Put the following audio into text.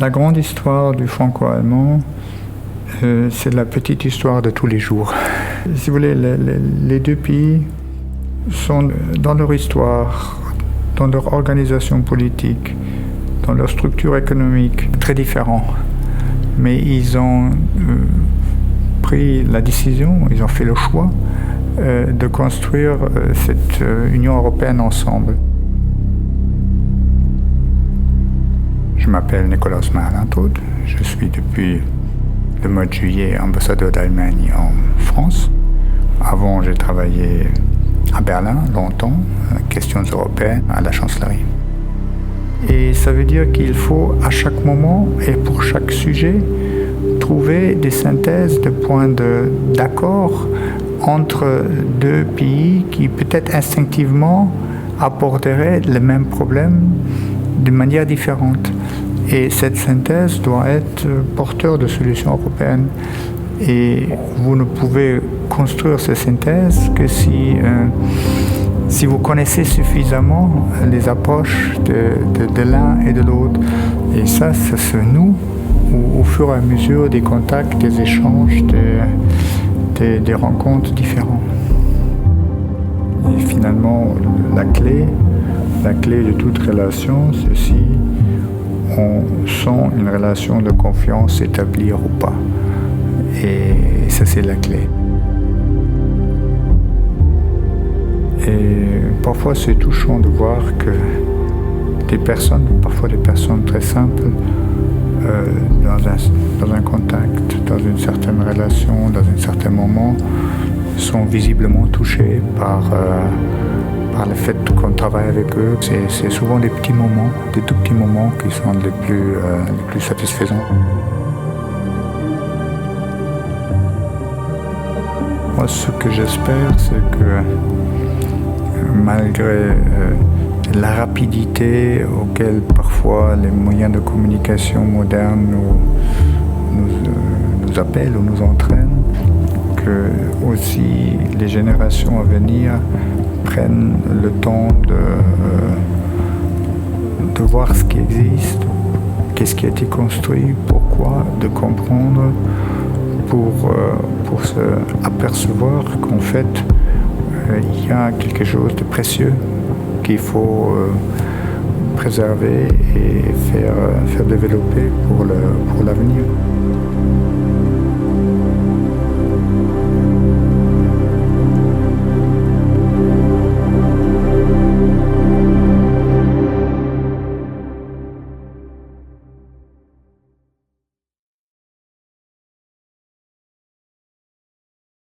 La grande histoire du franco-allemand, c'est la petite histoire de tous les jours. Si vous voulez, les deux pays sont dans leur histoire, dans leur organisation politique, dans leur structure économique, très différents. Mais ils ont pris la décision, ils ont fait le choix de construire cette Union européenne ensemble. Je m'appelle Nicolas Mahalantrud, je suis depuis le mois de juillet ambassadeur d'Allemagne en France. Avant, j'ai travaillé à Berlin longtemps, questions européennes, à la chancellerie. Et ça veut dire qu'il faut à chaque moment et pour chaque sujet trouver des synthèses de points d'accord entre deux pays qui peut-être instinctivement aborderaient le même problème de manière différente. Et cette synthèse doit être porteur de solutions européennes. Et vous ne pouvez construire cette synthèse que si vous connaissez suffisamment les approches de l'un et de l'autre. Et ça se noue au fur et à mesure des contacts, des échanges, des rencontres différentes. Et finalement, la clé de toute relation, c'est si on sent une relation de confiance s'établir ou pas. Et ça, c'est la clé. Et parfois, c'est touchant de voir que parfois des personnes très simples, dans un contact, dans une certaine relation, dans un certain moment, sont visiblement touchées par le fait qu'on travaille avec eux. C'est souvent des petits moments, des tout petits moments qui sont les plus satisfaisants. Moi, ce que j'espère, c'est que malgré la rapidité auquel parfois les moyens de communication modernes nous appellent ou nous entraînent, que aussi les générations à venir prennent le temps de voir ce qui existe, qu'est-ce qui a été construit, pourquoi, de comprendre, pour se apercevoir qu'en fait, il y a quelque chose de précieux qu'il faut préserver et faire développer pour l'avenir.